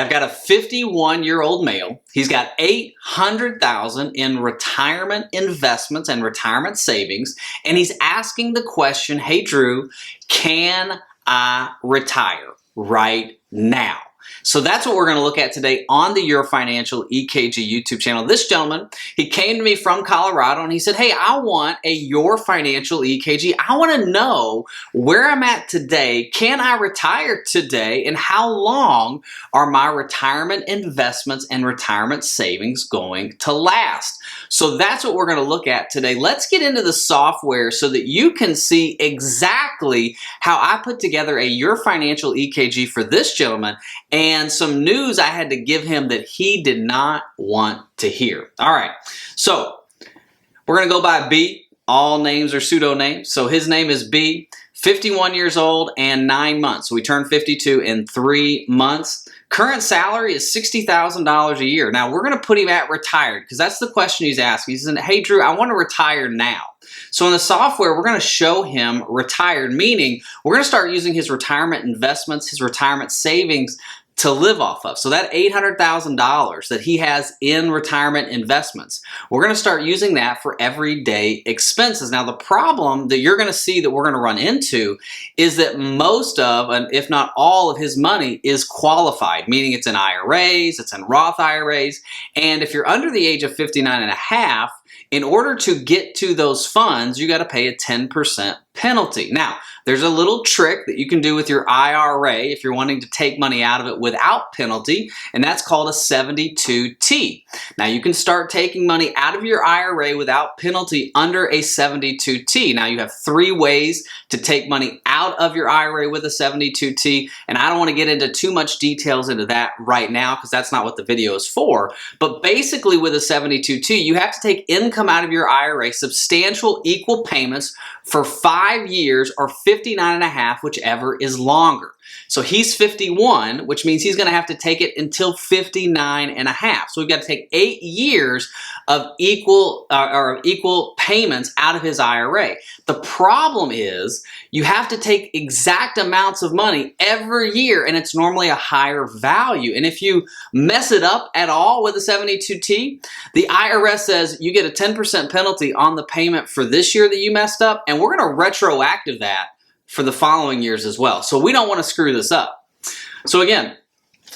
I've got a 51-year-old male. He's got $800,000 in retirement investments and retirement savings, and he's asking the question, hey Drew, can I retire right now? So that's what we're going to look at today on the Your Financial EKG YouTube channel. This gentleman, he came to me from Colorado and he said, hey, I want a Your Financial EKG. I want to know where I'm at today. Can I retire today? And how long are my retirement investments and retirement savings going to last? So that's what we're going to look at today. Let's get into the software so that you can see exactly how I put together a Your Financial EKG for this gentleman, and some news I had to give him that he did not want to hear. All right, so we're going to go by B. All names are pseudonames. So his name is B, 51 years old and 9 months. So we turned 52 in 3 months. Current salary is $60,000 a year. Now we're going to put him at retired because that's the question he's asking. He says, hey Drew, I want to retire now. So in the software, we're going to show him retired, meaning we're going to start using his retirement investments, his retirement savings to live off of. So that $800,000 that he has in retirement investments, we're going to start using that for everyday expenses. Now the problem that you're going to see that we're going to run into is that most of, and if not all of his money is qualified, meaning it's in IRAs, it's in Roth IRAs, and if you're under the age of 59 and a half, in order to get to those funds, you got to pay a 10% penalty. Now, there's a little trick that you can do with your IRA if you're wanting to take money out of it without penalty, and that's called a 72T. Now, you can start taking money out of your IRA without penalty under a 72T. Now, you have 3 ways to take money out of your IRA with a 72T, and I don't want to get into too much details into that right now because that's not what the video is for. But basically, with a 72T, you have to take income out of your IRA, substantial equal payments for 5 years or 59 and a half, whichever is longer. So he's 51, which means he's going to have to take it until 59 and a half. So we've got to take 8 years of equal payments out of his IRA. The problem is you have to take exact amounts of money every year, and it's normally a higher value. And if you mess it up at all with a 72T, the IRS says you get a 10% penalty on the payment for this year that you messed up, and we're going to retroactive that for the following years as well. So we don't want to screw this up. So again,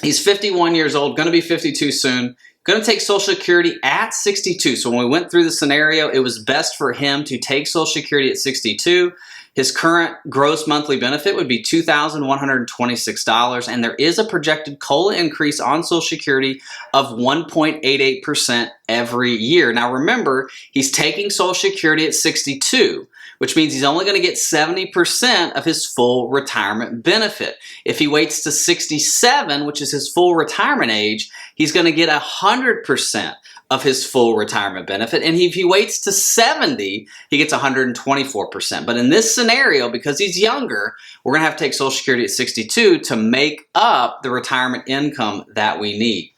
he's 51 years old, going to be 52 soon, going to take Social Security at 62. So when we went through the scenario, it was best for him to take Social Security at 62. His current gross monthly benefit would be $2,126, and there is a projected COLA increase on Social Security of 1.88% every year. Now remember, he's taking Social Security at 62, which means he's only going to get 70% of his full retirement benefit. If he waits to 67, which is his full retirement age, he's going to get 100% of his full retirement benefit. And if he waits to 70, he gets 124%. But in this scenario, because he's younger, we're going to have to take Social Security at 62 to make up the retirement income that we need.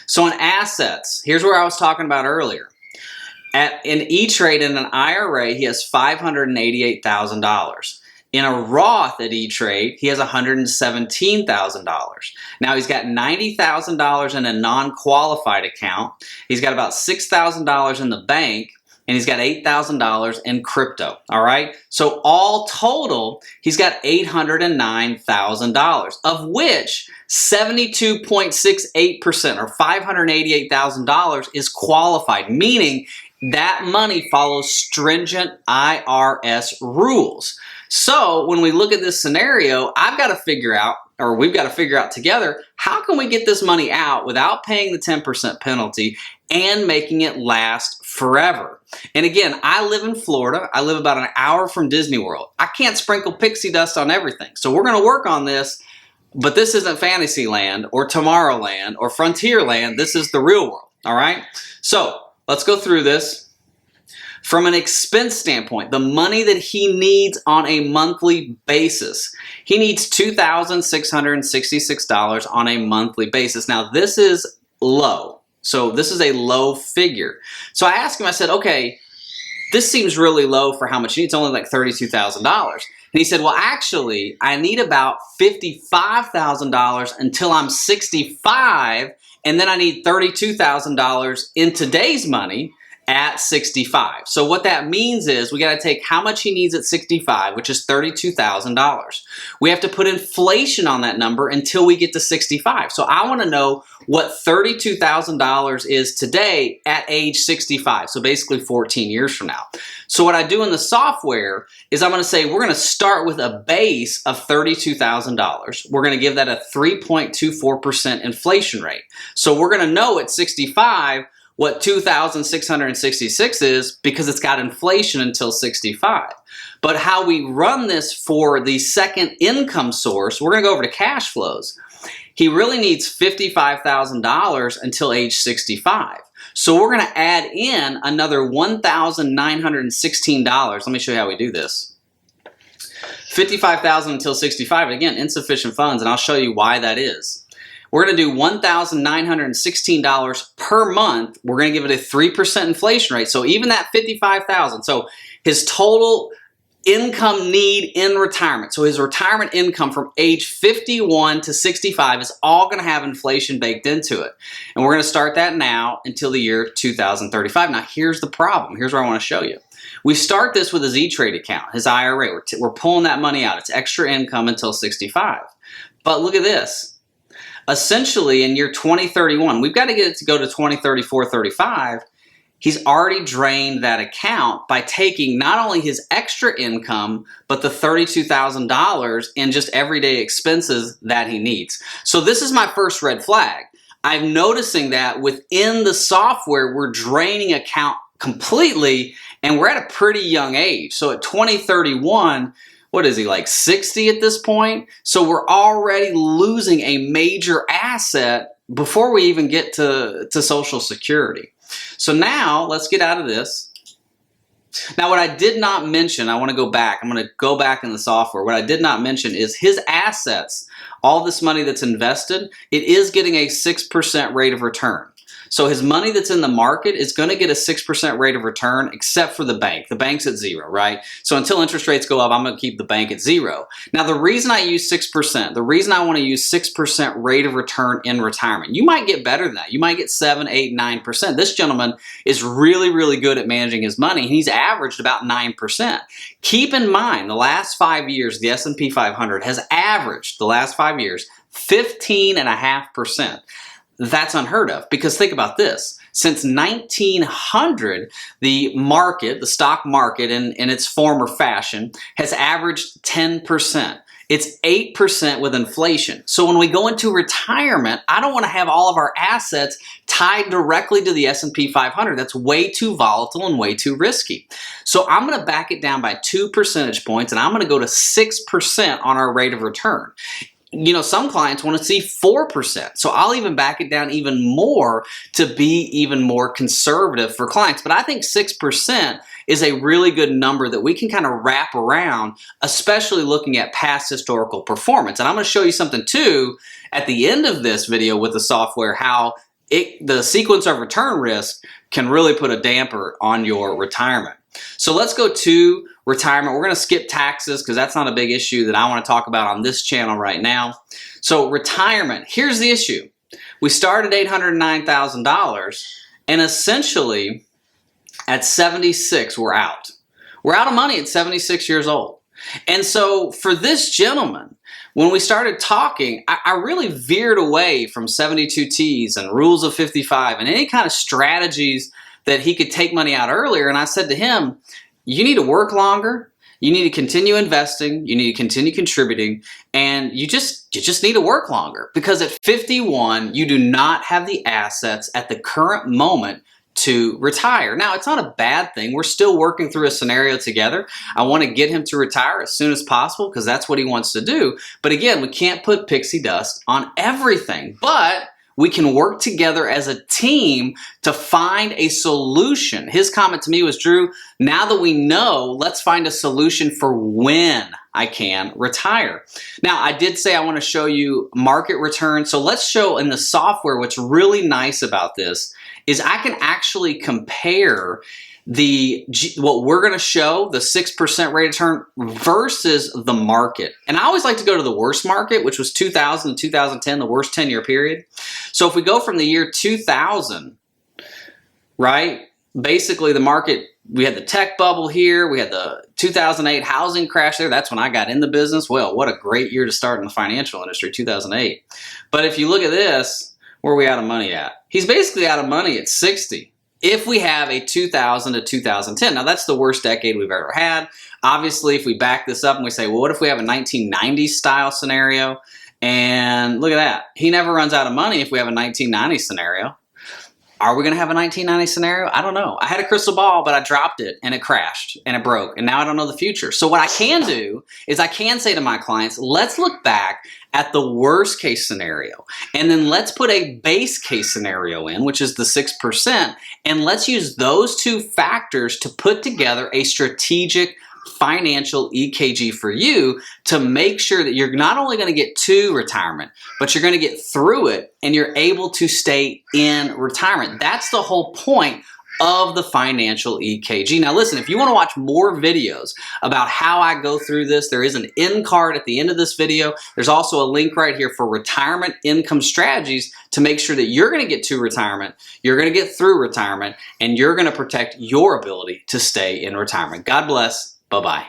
So in assets, here's where I was talking about earlier. In E-Trade, in an IRA, he has $588,000. In a Roth at E-Trade, he has $117,000. Now he's got $90,000 in a non-qualified account. He's got about $6,000 in the bank, and he's got $8,000 in crypto. All right. So all total, he's got $809,000, of which 72.68% or $588,000 is qualified, meaning that money follows stringent IRS rules. So when we look at this scenario, I've got to figure out, or we've got to figure out together, how can we get this money out without paying the 10% penalty and making it last forever? And again, I live in Florida. I live about an hour from Disney World. I can't sprinkle pixie dust on everything. So we're going to work on this, but this isn't Fantasyland or Tomorrowland or Frontierland. This is the real world. All right. So let's go through this. From an expense standpoint, the money that he needs on a monthly basis, he needs $2,666 on a monthly basis. Now, this is low. So this is a low figure. So I asked him, I said, okay, this seems really low for how much he needs. It's only like $32,000. And he said, well, actually, I need about $55,000 until I'm 65, and then I need $32,000 in today's money at 65. So what that means is we got to take how much he needs at 65, which is $32,000. We have to put inflation on that number until we get to 65. So I want to know what $32,000 is today at age 65. So basically 14 years from now. So what I do in the software is I'm going to say we're going to start with a base of $32,000. We're going to give that a 3.24% inflation rate. So we're going to know at 65 what 2,666 is because it's got inflation until 65. But how we run this for the second income source, we're going to go over to cash flows. He really needs $55,000 until age 65. So we're going to add in another $1,916. Let me show you how we do this. $55,000 until 65. Again, insufficient funds, and I'll show you why that is. We're going to do $1,916 per month. We're going to give it a 3% inflation rate. So even that $55,000. So his total income need in retirement. So his retirement income from age 51 to 65 is all going to have inflation baked into it. And we're going to start that now until the year 2035. Now here's the problem. Here's where I want to show you. We start this with his E-Trade account, his IRA. We're pulling that money out. It's extra income until 65. But look at this. Essentially, in year 2031, we've got to get it to go to 2034, 35. He's already drained that account by taking not only his extra income, but the $32,000 in just everyday expenses that he needs. So this is my first red flag. I'm noticing that within the software, we're draining account completely, and we're at a pretty young age. So at 2031, what is he, like 60 at this point? So we're already losing a major asset before we even get to Social Security. So now let's get out of this. Now what I did not mention, I want to go back. I'm going to go back in the software. What I did not mention is his assets, all this money that's invested, it is getting a 6% rate of return. So his money that's in the market is going to get a 6% rate of return except for the bank. The bank's at 0, right? So until interest rates go up, I'm going to keep the bank at 0. Now the reason I use 6%, the reason I want to use 6% rate of return in retirement, you might get better than that. You might get 7, 8, 9%. This gentleman is really, really good at managing his money. He's averaged about 9%. Keep in mind, the last 5 years, the S&P 500 has averaged, the last 5 years, 15.5%. That's unheard of because think about this. Since 1900, the market, the stock market in its form or fashion, has averaged 10%. It's 8% with inflation. So when we go into retirement, I don't want to have all of our assets tied directly to the S&P 500. That's way too volatile and way too risky. So I'm going to back it down by 2 percentage points, and I'm going to go to 6% on our rate of return. You know, some clients want to see 4%. So I'll even back it down even more to be even more conservative for clients. But I think 6% is a really good number that we can kind of wrap around, especially looking at past historical performance. And I'm going to show you something too at the end of this video with the software, how the sequence of return risk can really put a damper on your retirement. So let's go to retirement. We're going to skip taxes because that's not a big issue that I want to talk about on this channel right now. So retirement, here's the issue. We started $809,000 and essentially at 76, we're out. We're out of money at 76 years old. And so for this gentleman, when we started talking, I really veered away from 72 T's and rules of 55 and any kind of strategies that he could take money out earlier. And I said to him, you need to work longer. You need to continue investing. You need to continue contributing. And you just need to work longer because at 51, you do not have the assets at the current moment to retire. Now, it's not a bad thing. We're still working through a scenario together. I want to get him to retire as soon as possible because that's what he wants to do. But again, we can't put pixie dust on everything. But we can work together as a team to find a solution. His comment to me was, Drew, now that we know, let's find a solution for when I can retire. Now, I did say I want to show you market return. So let's show in the software what's really nice about this is I can actually compare what we're going to show, the 6% rate of return versus the market. And I always like to go to the worst market, which was 2000 to 2010, the worst 10-year period. So if we go from the year 2000, right, basically the market, we had the tech bubble here, we had the 2008 housing crash there. That's when I got in the business. Well, what a great year to start in the financial industry, 2008. But if you look at this, where are we out of money at? He's basically out of money at 60. If we have a 2000 to 2010, now that's the worst decade we've ever had. Obviously, if we back this up and we say, well, what if we have a 1990s style scenario? And look at that. He never runs out of money if we have a 1990 scenario. Are we going to have a 1990 scenario? I don't know. I had a crystal ball, but I dropped it and it crashed and it broke. And now I don't know the future. So what I can do is I can say to my clients, let's look back at the worst case scenario. And then let's put a base case scenario in, which is the 6%. And let's use those two factors to put together a strategic financial EKG for you to make sure that you're not only going to get to retirement, but you're going to get through it and you're able to stay in retirement. That's the whole point of the financial EKG. Now listen, if you want to watch more videos about how I go through this, there is an end card at the end of this video. There's also a link right here for retirement income strategies to make sure that you're going to get to retirement, you're going to get through retirement, and you're going to protect your ability to stay in retirement. God bless. Bye-bye.